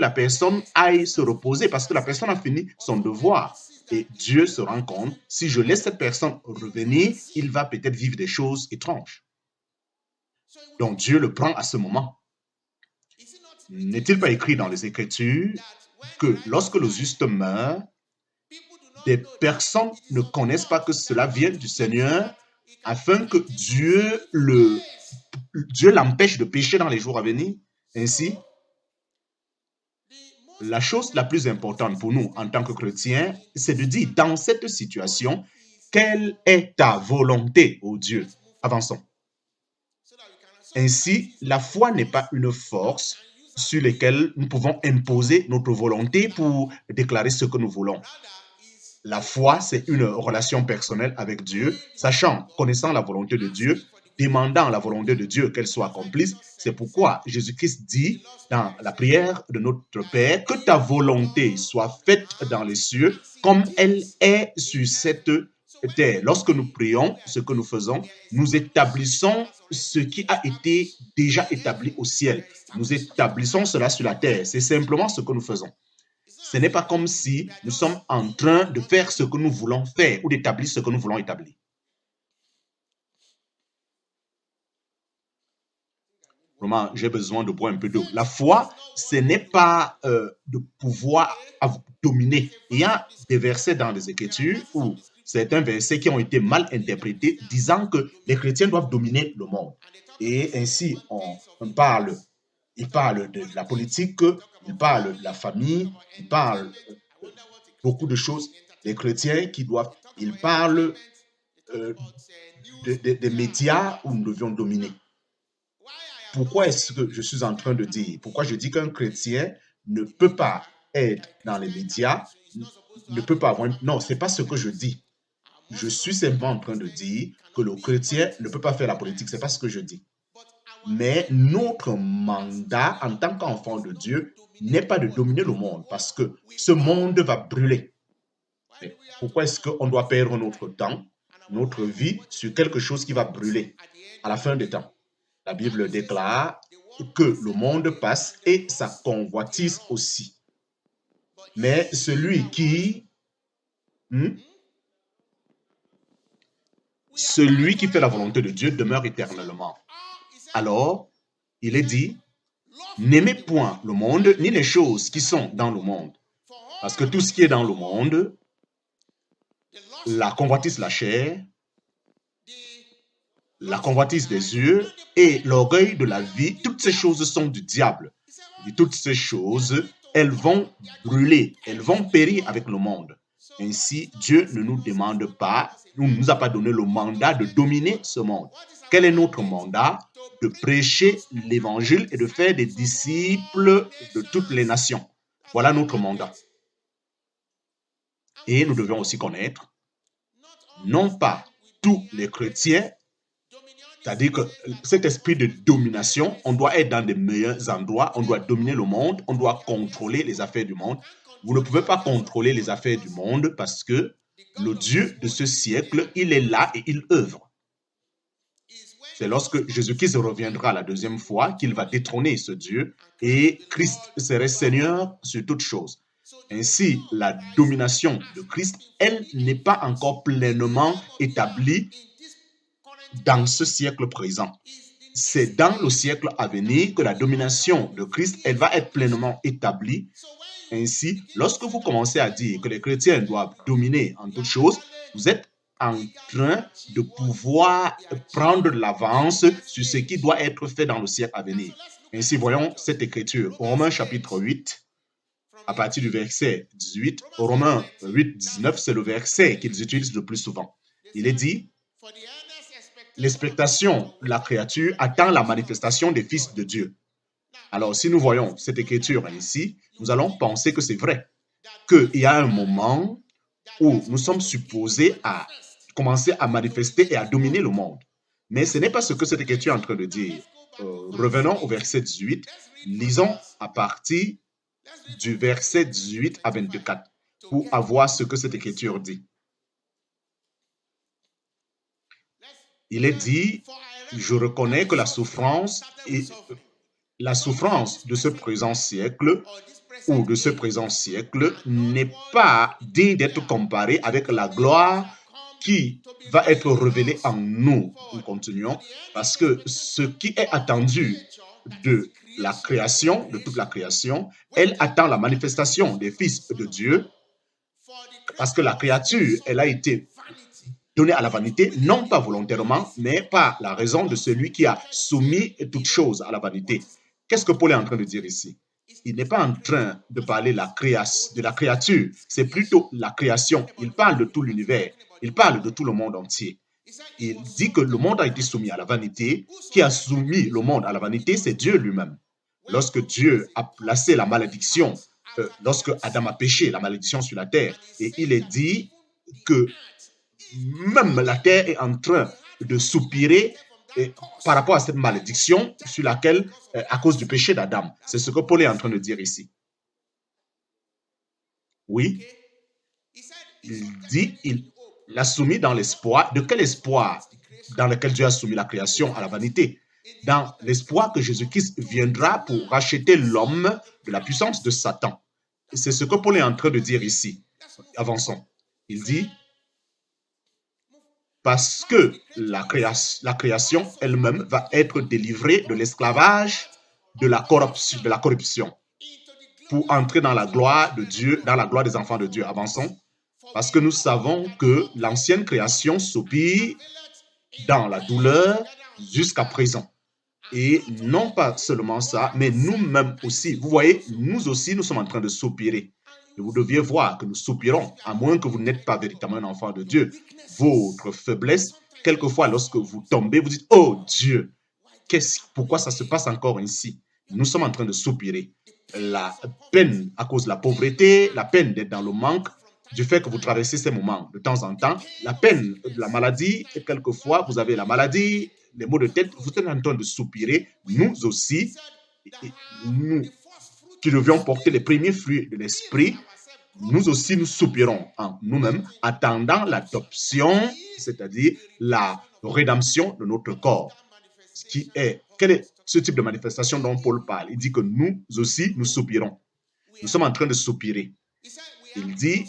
la personne aille se reposer parce que la personne a fini son devoir. Et Dieu se rend compte, si je laisse cette personne revenir, il va peut-être vivre des choses étranges. Donc Dieu le prend à ce moment. N'est-il pas écrit dans les Écritures que lorsque le juste meurt, des personnes ne connaissent pas que cela vient du Seigneur afin que Dieu l'empêche de pécher dans les jours à venir? Ainsi, la chose la plus importante pour nous en tant que chrétiens, c'est de dire dans cette situation, quelle est ta volonté, ô Dieu? Avançons. Ainsi, la foi n'est pas une force sur laquelle nous pouvons imposer notre volonté pour déclarer ce que nous voulons. La foi, c'est une relation personnelle avec Dieu, sachant, connaissant la volonté de Dieu, demandant la volonté de Dieu qu'elle soit accomplie. C'est pourquoi Jésus-Christ dit dans la prière de notre Père que ta volonté soit faite dans les cieux comme elle est sur cette terre. Lorsque nous prions, ce que nous faisons, nous établissons ce qui a été déjà établi au ciel. Nous établissons cela sur la terre. C'est simplement ce que nous faisons. Ce n'est pas comme si nous sommes en train de faire ce que nous voulons faire ou d'établir ce que nous voulons établir. Vraiment, j'ai besoin de boire un peu d'eau. La foi, ce n'est pas de pouvoir dominer. Il y a des versets dans les Écritures où certains versets qui ont été mal interprétés, disant que les chrétiens doivent dominer le monde. Et ainsi, on parle. Il parle de la politique, il parle de la famille, il parle beaucoup de choses. Les chrétiens qui doivent, il parle des médias où nous devions dominer. Pourquoi est-ce que je suis en train de dire? Pourquoi je dis qu'un chrétien ne peut pas être dans les médias, ne peut pas avoir... Non, ce n'est pas ce que je dis. Je suis simplement en train de dire que le chrétien ne peut pas faire la politique. Ce n'est pas ce que je dis. Mais notre mandat en tant qu'enfant de Dieu n'est pas de dominer le monde parce que ce monde va brûler. Mais pourquoi est-ce qu'on doit perdre notre temps, notre vie sur quelque chose qui va brûler à la fin des temps? La Bible déclare que le monde passe et sa convoitise aussi. Mais celui qui fait la volonté de Dieu demeure éternellement. Alors, il est dit, n'aimez point le monde, ni les choses qui sont dans le monde. Parce que tout ce qui est dans le monde, la convoitise de la chair, la convoitise des yeux et l'orgueil de la vie, toutes ces choses sont du diable. Et toutes ces choses, elles vont brûler, elles vont périr avec le monde. Ainsi, Dieu ne nous demande pas, ne nous a pas donné le mandat de dominer ce monde. Quel est notre mandat? De prêcher l'évangile et de faire des disciples de toutes les nations. Voilà notre mandat. Et nous devons aussi connaître, non pas tous les chrétiens, c'est-à-dire que cet esprit de domination, on doit être dans des meilleurs endroits, on doit dominer le monde, on doit contrôler les affaires du monde. Vous ne pouvez pas contrôler les affaires du monde parce que le Dieu de ce siècle, il est là et il œuvre. C'est lorsque Jésus-Christ reviendra la deuxième fois qu'il va détrôner ce Dieu et Christ serait Seigneur sur toutes choses. Ainsi, la domination de Christ, elle n'est pas encore pleinement établie dans ce siècle présent. C'est dans le siècle à venir que la domination de Christ, elle va être pleinement établie. Ainsi, lorsque vous commencez à dire que les chrétiens doivent dominer en toutes choses, vous êtes en train de pouvoir prendre de l'avance sur ce qui doit être fait dans le siècle à venir. Ainsi, voyons cette écriture. Romains chapitre 8, à partir du verset 18, Romains 8, 19, c'est le verset qu'ils utilisent le plus souvent. Il est dit, l'expectation de la créature attend la manifestation des fils de Dieu. Alors, si nous voyons cette écriture ici, nous allons penser que c'est vrai, qu'il y a un moment où nous sommes supposés à commencer à manifester et à dominer le monde. Mais ce n'est pas ce que cette écriture est en train de dire. Revenons au verset 18. Lisons à partir du verset 18 à 24 pour avoir ce que cette écriture dit. Il est dit, je reconnais que la souffrance de ce présent siècle ou de ce présent siècle n'est pas digne d'être comparé avec la gloire qui va être révélée en nous. Nous continuons, parce que ce qui est attendu de la création, de toute la création, elle attend la manifestation des fils de Dieu, parce que la créature, elle a été donnée à la vanité, non pas volontairement, mais par la raison de celui qui a soumis toute chose à la vanité. Qu'est-ce que Paul est en train de dire ici? Il n'est pas en train de parler de la créature, c'est plutôt la création. Il parle de tout l'univers, il parle de tout le monde entier. Il dit que le monde a été soumis à la vanité. Qui a soumis le monde à la vanité, c'est Dieu lui-même. Lorsque Dieu a placé la malédiction, lorsque Adam a péché, la malédiction sur la terre, et il est dit que même la terre est en train de soupirer par rapport à cette malédiction sur laquelle, à cause du péché d'Adam. C'est ce que Paul est en train de dire ici. Oui, il dit, il l'a soumis dans l'espoir. De quel espoir? Dans lequel Dieu a soumis la création à la vanité. Dans l'espoir que Jésus-Christ viendra pour racheter l'homme de la puissance de Satan. C'est ce que Paul est en train de dire ici. Avançons. Il dit, parce que la création elle-même va être délivrée de l'esclavage, de la corruption, pour entrer dans la gloire de Dieu, dans la gloire des enfants de Dieu. Avançons. Parce que nous savons que l'ancienne création soupire dans la douleur jusqu'à présent. Et non pas seulement ça, mais nous-mêmes aussi. Vous voyez, nous aussi, nous sommes en train de soupirer. Et vous deviez voir que nous soupirons, à moins que vous n'êtes pas véritablement un enfant de Dieu. Votre faiblesse, quelquefois, lorsque vous tombez, vous dites, oh Dieu, pourquoi ça se passe encore ainsi? Nous sommes en train de soupirer. La peine à cause de la pauvreté, la peine d'être dans le manque, du fait que vous traversez ces moments de temps en temps, la peine de la maladie, et quelquefois vous avez la maladie, les maux de tête, vous êtes en train de soupirer. Nous aussi, nous qui devions porter les premiers fruits de l'esprit, nous aussi nous soupirons en nous-mêmes, attendant l'adoption, c'est-à-dire la rédemption de notre corps. Quel est ce type de manifestation dont Paul parle? Il dit que nous aussi nous soupirons. Nous sommes en train de soupirer. Il dit,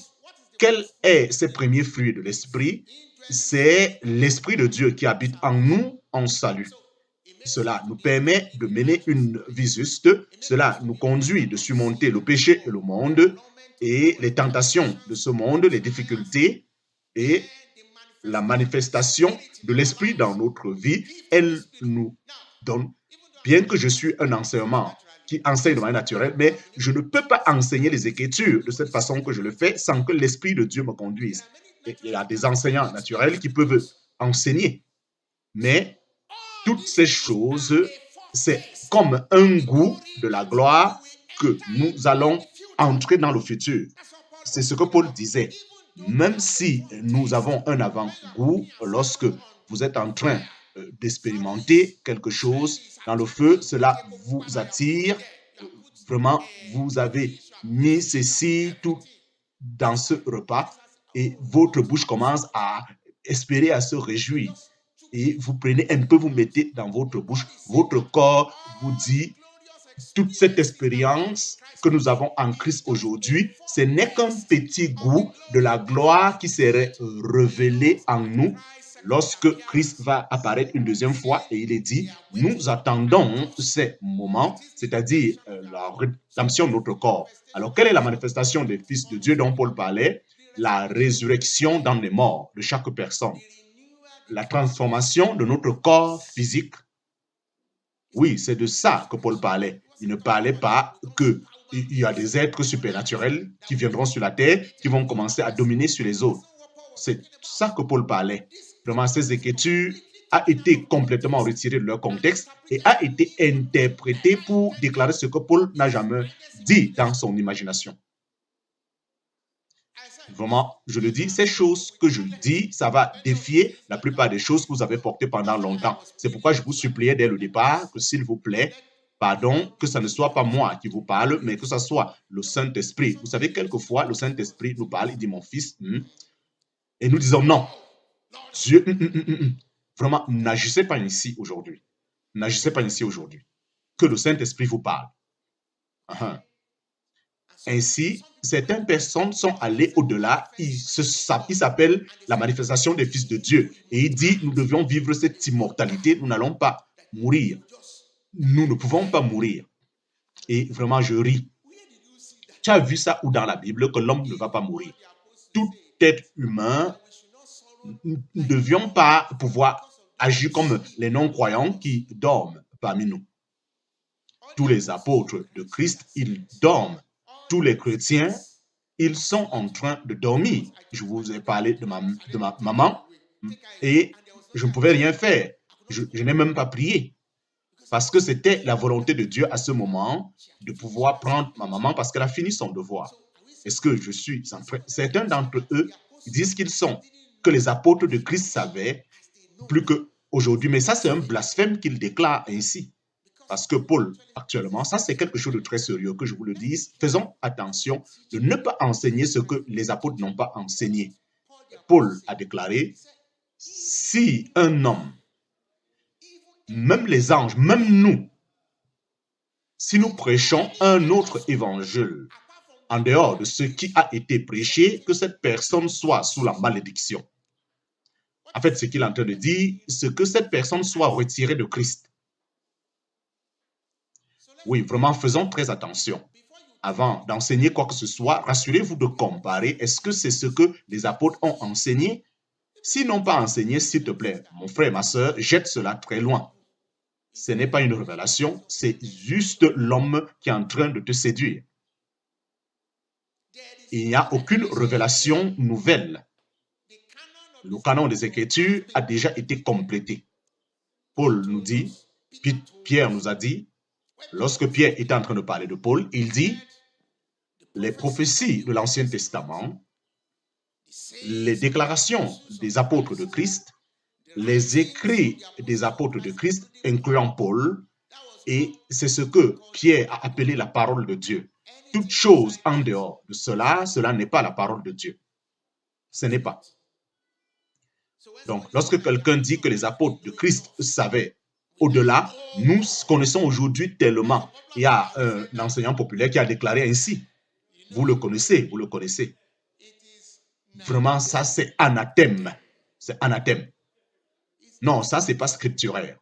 quel est ce premier fruit de l'esprit? C'est l'Esprit de Dieu qui habite en nous en salut. Cela nous permet de mener une vie juste. Cela nous conduit de surmonter le péché et le monde et les tentations de ce monde, les difficultés et la manifestation de l'Esprit dans notre vie. Elle nous donne, bien que je suis un enseignement qui enseigne de manière naturelle, mais je ne peux pas enseigner les Écritures de cette façon que je le fais sans que l'Esprit de Dieu me conduise. Et il y a des enseignants naturels qui peuvent enseigner, mais toutes ces choses, c'est comme un goût de la gloire que nous allons entrer dans le futur. C'est ce que Paul disait. Même si nous avons un avant-goût, lorsque vous êtes en train d'expérimenter quelque chose dans le feu, cela vous attire. Vraiment, vous avez mis ceci tout dans ce repas et votre bouche commence à espérer, à se réjouir. Et vous prenez un peu, vous mettez dans votre bouche, votre corps vous dit, toute cette expérience que nous avons en Christ aujourd'hui, ce n'est qu'un petit goût de la gloire qui serait révélée en nous lorsque Christ va apparaître une deuxième fois. Et il est dit, nous attendons ces moments, c'est-à-dire la rédemption de notre corps. Alors, quelle est la manifestation des fils de Dieu dont Paul parlait? La résurrection dans les morts de chaque personne. La transformation de notre corps physique. Oui, c'est de ça que Paul parlait. Il ne parlait pas qu'il y a des êtres supernaturels qui viendront sur la terre, qui vont commencer à dominer sur les autres. C'est ça que Paul parlait. Vraiment, ces écritures a été complètement retirées de leur contexte et a été interprétées pour déclarer ce que Paul n'a jamais dit dans son imagination. Vraiment, je le dis, ces choses que je dis, ça va défier la plupart des choses que vous avez portées pendant longtemps. C'est pourquoi je vous suppliais dès le départ que, s'il vous plaît, pardon, que ce ne soit pas moi qui vous parle, mais que ce soit le Saint-Esprit. Vous savez, quelquefois, le Saint-Esprit nous parle, il dit, mon fils, et nous disons non. Dieu, vraiment, n'agissez pas ici aujourd'hui. N'agissez pas ici aujourd'hui. Que le Saint-Esprit vous parle. Ainsi, certaines personnes sont allées au-delà. Il s'appelle la manifestation des fils de Dieu. Et il dit, nous devions vivre cette immortalité. Nous n'allons pas mourir. Nous ne pouvons pas mourir. Et vraiment, je ris. Tu as vu ça où dans la Bible que l'homme ne va pas mourir? Tout être humain, nous ne devions pas pouvoir agir comme les non-croyants qui dorment parmi nous. Tous les apôtres de Christ, ils dorment. Tous les chrétiens, ils sont en train de dormir. Je vous ai parlé de ma maman et je ne pouvais rien faire. Je n'ai même pas prié parce que c'était la volonté de Dieu à ce moment de pouvoir prendre ma maman parce qu'elle a fini son devoir. Est-ce que je suis en train? Certains d'entre eux disent qu'ils sont, que les apôtres de Christ savaient plus qu'aujourd'hui. Mais ça, c'est un blasphème qu'ils déclarent ainsi. Parce que Paul, actuellement, ça c'est quelque chose de très sérieux, que je vous le dise. Faisons attention de ne pas enseigner ce que les apôtres n'ont pas enseigné. Paul a déclaré, si un homme, même les anges, même nous, si nous prêchons un autre évangile en dehors de ce qui a été prêché, que cette personne soit sous la malédiction. En fait, ce qu'il est en train de dire, c'est que cette personne soit retirée de Christ. Oui, vraiment, faisons très attention. Avant d'enseigner quoi que ce soit, rassurez-vous de comparer. Est-ce que c'est ce que les apôtres ont enseigné? S'ils n'ont pas enseigné, s'il te plaît, mon frère, ma soeur, jette cela très loin. Ce n'est pas une révélation, c'est juste l'homme qui est en train de te séduire. Il n'y a aucune révélation nouvelle. Le canon des Écritures a déjà été complété. Paul nous dit, Pierre nous a dit, lorsque Pierre était en train de parler de Paul, il dit, les prophéties de l'Ancien Testament, les déclarations des apôtres de Christ, les écrits des apôtres de Christ, incluant Paul, et c'est ce que Pierre a appelé la parole de Dieu. Toute chose en dehors de cela, cela n'est pas la parole de Dieu. Ce n'est pas. Donc, lorsque quelqu'un dit que les apôtres de Christ savaient au-delà, nous connaissons aujourd'hui tellement. Il y a un enseignant populaire qui a déclaré ainsi. Vous le connaissez, vous le connaissez. Vraiment, ça, c'est anathème. C'est anathème. Non, ça, c'est pas scripturaire.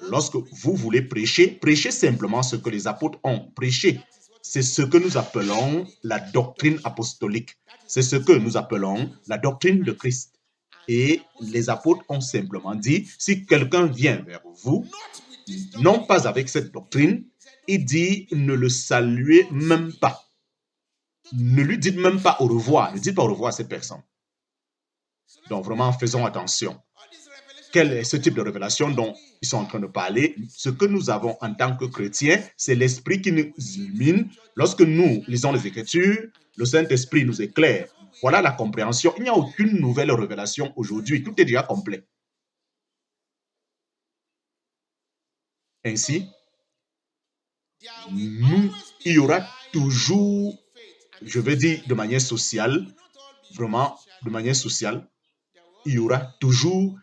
Lorsque vous voulez prêcher, prêchez simplement ce que les apôtres ont prêché. C'est ce que nous appelons la doctrine apostolique. C'est ce que nous appelons la doctrine de Christ. Et les apôtres ont simplement dit, si quelqu'un vient vers vous, non pas avec cette doctrine, il dit, ne le saluez même pas. Ne lui dites même pas au revoir. Ne dites pas au revoir à cette personne. Donc vraiment, faisons attention. Quel est ce type de révélation dont ils sont en train de parler? Ce que nous avons en tant que chrétiens, c'est l'Esprit qui nous illumine. Lorsque nous lisons les Écritures, le Saint-Esprit nous éclaire. Voilà la compréhension. Il n'y a aucune nouvelle révélation aujourd'hui. Tout est déjà complet. Ainsi, il y aura toujours, je veux dire de manière sociale, vraiment de manière sociale, il y aura toujours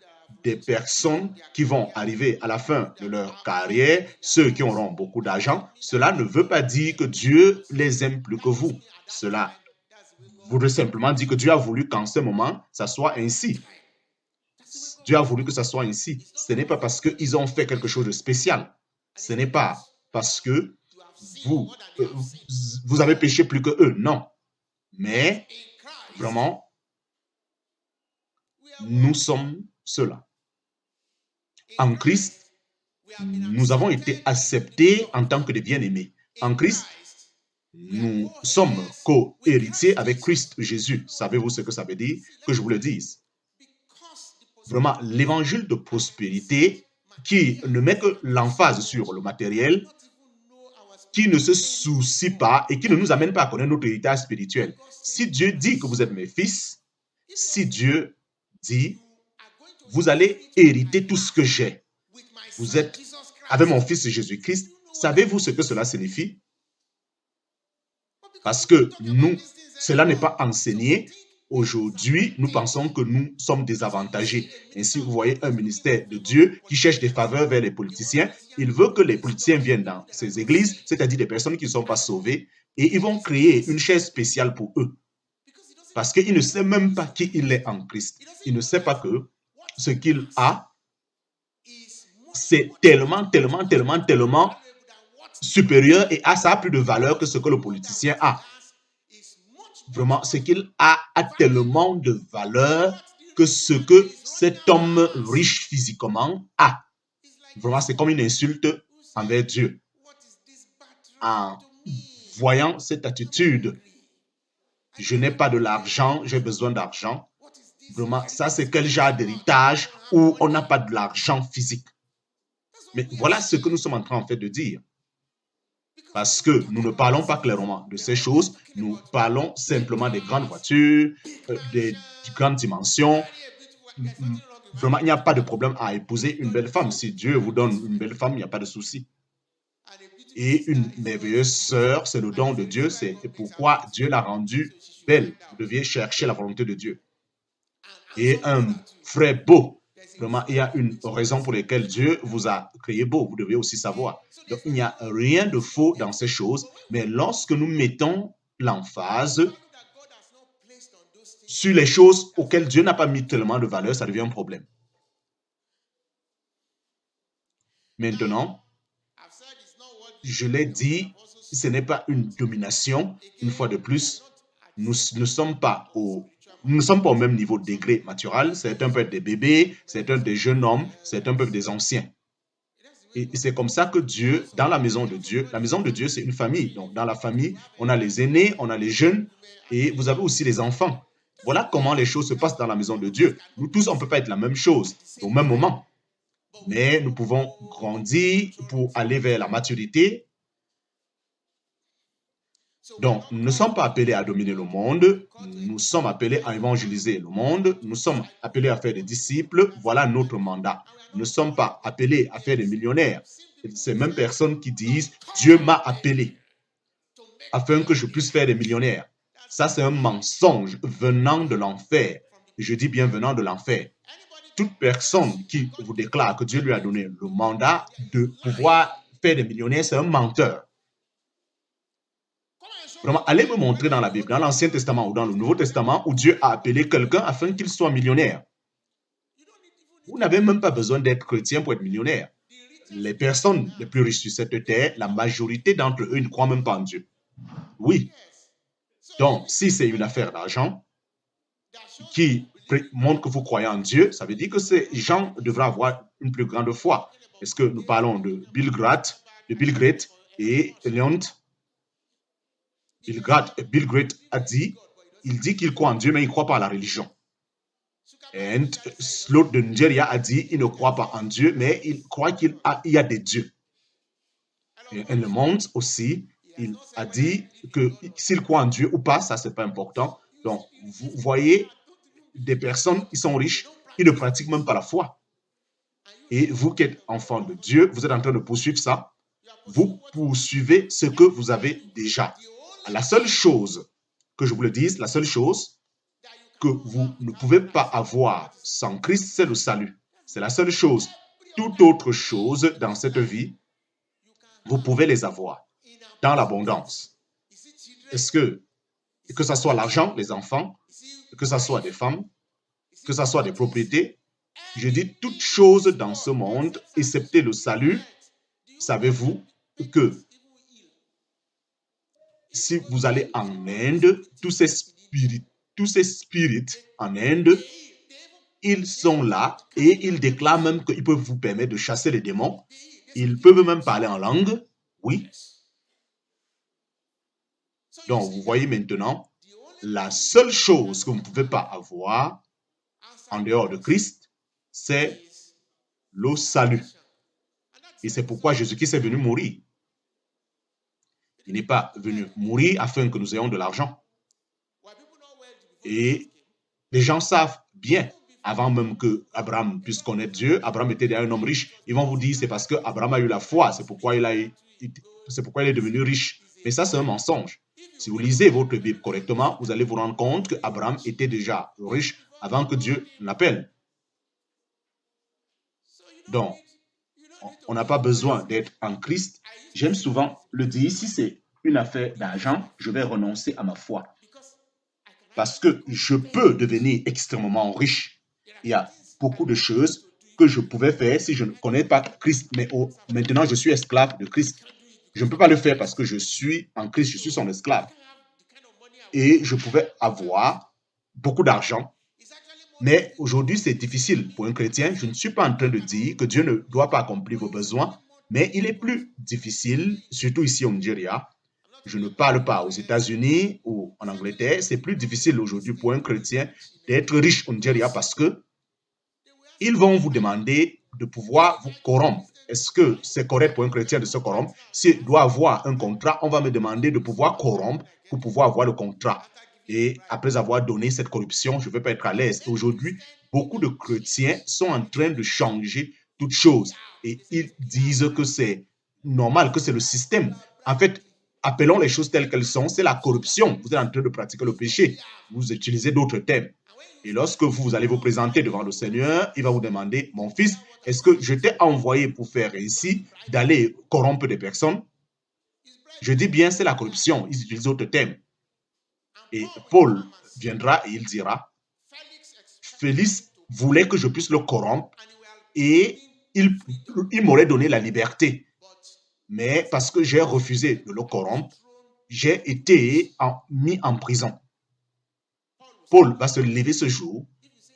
des personnes qui vont arriver à la fin de leur carrière, ceux qui auront beaucoup d'argent. Cela ne veut pas dire que Dieu les aime plus que vous. Cela voudrait simplement dire que Dieu a voulu qu'en ce moment, ça soit ainsi. Dieu a voulu que ça soit ainsi. Ce n'est pas parce qu'ils ont fait quelque chose de spécial. Ce n'est pas parce que vous avez péché plus que eux. Non. Mais, vraiment, nous sommes ceux-là. En Christ, nous avons été acceptés en tant que des bien-aimés. En Christ, nous sommes co-héritiers avec Christ Jésus. Savez-vous ce que ça veut dire? Que je vous le dise. Vraiment, l'évangile de prospérité qui ne met que l'emphase sur le matériel, qui ne se soucie pas et qui ne nous amène pas à connaître notre héritage spirituel. Si Dieu dit que vous êtes mes fils, si Dieu dit, vous allez hériter tout ce que j'ai. Vous êtes avec mon fils Jésus-Christ. Savez-vous ce que cela signifie? Parce que nous, cela n'est pas enseigné. Aujourd'hui, nous pensons que nous sommes désavantagés. Ainsi, vous voyez un ministère de Dieu qui cherche des faveurs vers les politiciens. Il veut que les politiciens viennent dans ces églises, c'est-à-dire des personnes qui ne sont pas sauvées, et ils vont créer une chaise spéciale pour eux. Parce qu'il ne sait même pas qui il est en Christ. Il ne sait pas que ce qu'il a, c'est tellement supérieur et ça a plus de valeur que ce que le politicien a. Vraiment, ce qu'il a tellement de valeur que ce que cet homme riche physiquement a. Vraiment, c'est comme une insulte envers Dieu. En voyant cette attitude, je n'ai pas de l'argent, j'ai besoin d'argent. Vraiment, ça c'est quel genre d'héritage où on n'a pas de l'argent physique. Mais voilà ce que nous sommes en train en fait de dire. Parce que nous ne parlons pas clairement de ces choses, nous parlons simplement des grandes voitures, des grandes dimensions. Vraiment, il n'y a pas de problème à épouser une belle femme. Si Dieu vous donne une belle femme, il n'y a pas de souci. Et une merveilleuse sœur, c'est le don de Dieu, c'est pourquoi Dieu l'a rendue belle. Vous deviez chercher la volonté de Dieu. Et un frère beau, vraiment, il y a une raison pour laquelle Dieu vous a créé beau. Vous devez aussi savoir. Donc, il n'y a rien de faux dans ces choses, mais lorsque nous mettons l'emphase sur les choses auxquelles Dieu n'a pas mis tellement de valeur, ça devient un problème. Maintenant, je l'ai dit, ce n'est pas une domination. Une fois de plus, nous ne sommes pas au même niveau de degré naturel. Certains peuvent être des bébés, certains des jeunes hommes, certains peuvent être des anciens. Et c'est comme ça que Dieu, dans la maison de Dieu, c'est une famille. Donc, dans la famille, on a les aînés, on a les jeunes, et vous avez aussi les enfants. Voilà comment les choses se passent dans la maison de Dieu. Nous tous, on ne peut pas être la même chose au même moment. Mais nous pouvons grandir pour aller vers la maturité. Donc, nous ne sommes pas appelés à dominer le monde, nous sommes appelés à évangéliser le monde, nous sommes appelés à faire des disciples, voilà notre mandat. Nous ne sommes pas appelés à faire des millionnaires. Ces mêmes personnes qui disent « Dieu m'a appelé afin que je puisse faire des millionnaires ». Ça, c'est un mensonge venant de l'enfer. Je dis bien venant de l'enfer. Toute personne qui vous déclare que Dieu lui a donné le mandat de pouvoir faire des millionnaires, c'est un menteur. Vraiment, allez me montrer dans la Bible, dans l'Ancien Testament ou dans le Nouveau Testament, où Dieu a appelé quelqu'un afin qu'il soit millionnaire. Vous n'avez même pas besoin d'être chrétien pour être millionnaire. Les personnes les plus riches sur cette terre, la majorité d'entre eux ne croient même pas en Dieu. Oui. Donc, si c'est une affaire d'argent qui montre que vous croyez en Dieu, ça veut dire que ces gens devraient avoir une plus grande foi. Est-ce que nous parlons de Bill Gates et Leon? Bill Gates a dit, il dit qu'il croit en Dieu, mais il ne croit pas à la religion. Et l'autre de Nigeria a dit, il ne croit pas en Dieu, mais il croit qu'il y a des dieux. Et Le Monde aussi, il a dit que s'il croit en Dieu ou pas, ça, c'est pas important. Donc, vous voyez des personnes qui sont riches, qui ne pratiquent même pas la foi. Et vous qui êtes enfant de Dieu, vous êtes en train de poursuivre ça. Vous poursuivez ce que vous avez déjà. La seule chose que je vous le dise, la seule chose que vous ne pouvez pas avoir sans Christ, c'est le salut. C'est la seule chose. Toute autre chose dans cette vie, vous pouvez les avoir dans l'abondance. Est-ce que ce soit l'argent, les enfants, que ce soit des femmes, que ce soit des propriétés, je dis toutes choses dans ce monde, excepté le salut. Savez-vous que si vous allez en Inde, tous ces spirites en Inde, ils sont là et ils déclarent même qu'ils peuvent vous permettre de chasser les démons. Ils peuvent même parler en langue. Oui. Donc, vous voyez maintenant, la seule chose que vous ne pouvez pas avoir en dehors de Christ, c'est le salut. Et c'est pourquoi Jésus-Christ est venu mourir. Il n'est pas venu mourir afin que nous ayons de l'argent. Et les gens savent bien, avant même que Abraham puisse connaître Dieu, Abraham était déjà un homme riche. Ils vont vous dire c'est parce qu'Abraham a eu la foi, c'est pourquoi il est devenu riche. Mais ça, c'est un mensonge. Si vous lisez votre Bible correctement, vous allez vous rendre compte qu'Abraham était déjà riche avant que Dieu l'appelle. Donc, on n'a pas besoin d'être en Christ. J'aime souvent le dire, si c'est une affaire d'argent, je vais renoncer à ma foi. Parce que je peux devenir extrêmement riche. Il y a beaucoup de choses que je pouvais faire si je ne connais pas Christ, mais maintenant je suis esclave de Christ. Je ne peux pas le faire parce que je suis en Christ, je suis son esclave. Et je pouvais avoir beaucoup d'argent. Mais aujourd'hui, c'est difficile pour un chrétien. Je ne suis pas en train de dire que Dieu ne doit pas accomplir vos besoins, mais il est plus difficile, surtout ici au Nigeria. Je ne parle pas aux États-Unis ou en Angleterre. C'est plus difficile aujourd'hui pour un chrétien d'être riche au Nigeria parce que ils vont vous demander de pouvoir vous corrompre. Est-ce que c'est correct pour un chrétien de se corrompre? S'il doit avoir un contrat, on va me demander de pouvoir corrompre pour pouvoir avoir le contrat. Et après avoir donné cette corruption, je ne vais pas être à l'aise. Aujourd'hui, beaucoup de chrétiens sont en train de changer toutes choses. Et ils disent que c'est normal, que c'est le système. En fait, appelons les choses telles qu'elles sont. C'est la corruption. Vous êtes en train de pratiquer le péché. Vous utilisez d'autres termes. Et lorsque vous allez vous présenter devant le Seigneur, il va vous demander, mon fils, est-ce que je t'ai envoyé pour faire ainsi, d'aller corrompre des personnes? Je dis bien, c'est la corruption. Ils utilisent d'autres termes. Et Paul viendra et il dira, Félix voulait que je puisse le corrompre et il m'aurait donné la liberté. Mais parce que j'ai refusé de le corrompre, j'ai été mis en prison. Paul va se lever ce jour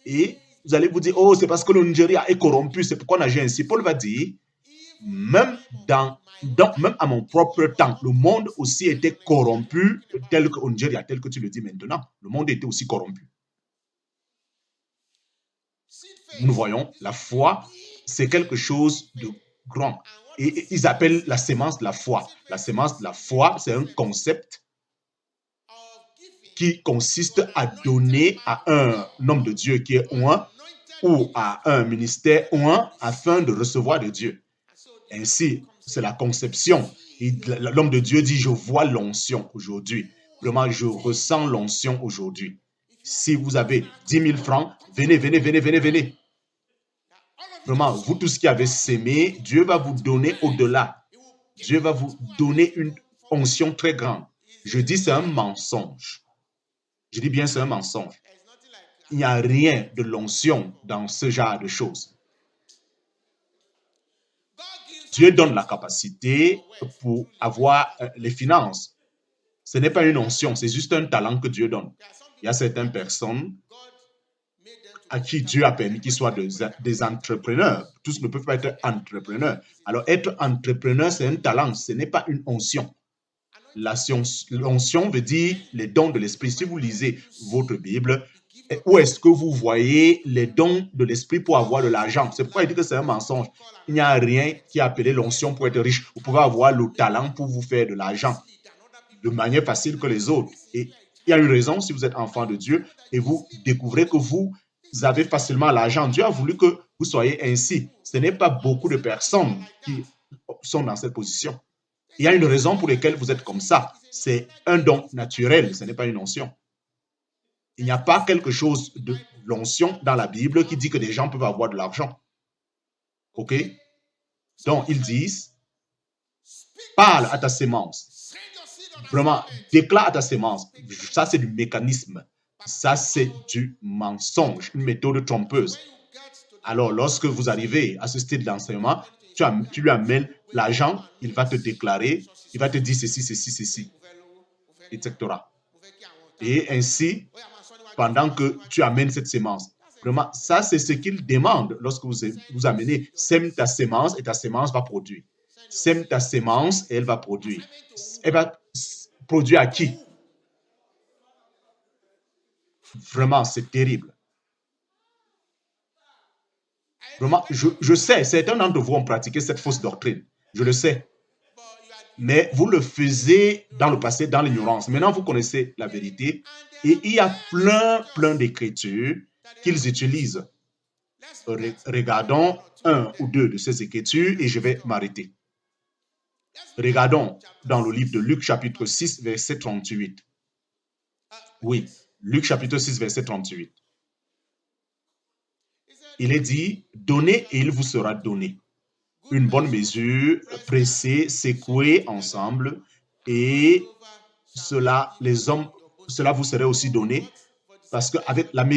et vous allez vous dire, oh, c'est parce que le Nigeria est corrompu, c'est pourquoi on agit ainsi. Paul va dire, même à mon propre temps, le monde aussi était corrompu, tel qu'au Nigeria, tel que tu le dis maintenant. Le monde était aussi corrompu. Nous voyons, la foi, c'est quelque chose de grand. Et ils appellent la sémence de la foi. La sémence de la foi, c'est un concept qui consiste à donner à un homme de Dieu qui est un ou à un ministère un afin de recevoir de Dieu. Ainsi, c'est la conception. L'homme de Dieu dit, je vois l'onction aujourd'hui. Vraiment, je ressens l'onction aujourd'hui. Si vous avez 10 000 francs, venez, venez, venez, venez, venez. Vraiment, vous tous qui avez sémé, Dieu va vous donner au-delà. Dieu va vous donner une onction très grande. Je dis, c'est un mensonge. Je dis bien, c'est un mensonge. Il n'y a rien de l'onction dans ce genre de choses. Dieu donne la capacité pour avoir les finances. Ce n'est pas une onction, c'est juste un talent que Dieu donne. Il y a certaines personnes à qui Dieu a permis qu'ils soient des entrepreneurs. Tous ne peuvent pas être entrepreneurs. Alors, être entrepreneur, c'est un talent, ce n'est pas une onction. L'onction veut dire les dons de l'esprit. Si vous lisez votre Bible, où est-ce que vous voyez les dons de l'esprit pour avoir de l'argent? C'est pourquoi il dit que c'est un mensonge. Il n'y a rien qui est appelé l'onction pour être riche. Vous pouvez avoir le talent pour vous faire de l'argent de manière facile que les autres. Et il y a une raison si vous êtes enfant de Dieu et vous découvrez que vous avez facilement l'argent. Dieu a voulu que vous soyez ainsi. Ce n'est pas beaucoup de personnes qui sont dans cette position. Il y a une raison pour laquelle vous êtes comme ça. C'est un don naturel, ce n'est pas une onction. Il n'y a pas quelque chose de l'onction dans la Bible qui dit que des gens peuvent avoir de l'argent. OK? Donc, ils disent, parle à ta sémence. Vraiment, déclare à ta sémence. Ça, c'est du mécanisme. Ça, c'est du mensonge, une méthode trompeuse. Alors, lorsque vous arrivez à ce stade d'enseignement, tu lui amènes l'argent, il va te déclarer, il va te dire ceci, ceci, ceci, etc. Et ainsi, pendant que tu amènes cette sémence. Vraiment, ça, c'est ce qu'il demande lorsque vous amenez. Sème ta sémence et ta sémence va produire. Sème ta sémence et elle va produire. Elle va produire à qui? Vraiment, c'est terrible. Vraiment, je sais, certains d'entre vous ont pratiqué cette fausse doctrine. Je le sais. Mais vous le faisiez dans le passé, dans l'ignorance. Maintenant, vous connaissez la vérité. Et il y a plein d'écritures qu'ils utilisent. Regardons un ou deux de ces écritures et je vais m'arrêter. Regardons dans le livre de Luc chapitre 6, verset 38. Oui, Luc chapitre 6, verset 38. Il est dit, donnez et il vous sera donné. Une bonne mesure, pressée, secouée ensemble, et cela vous serait aussi donné, parce qu'avec la mesure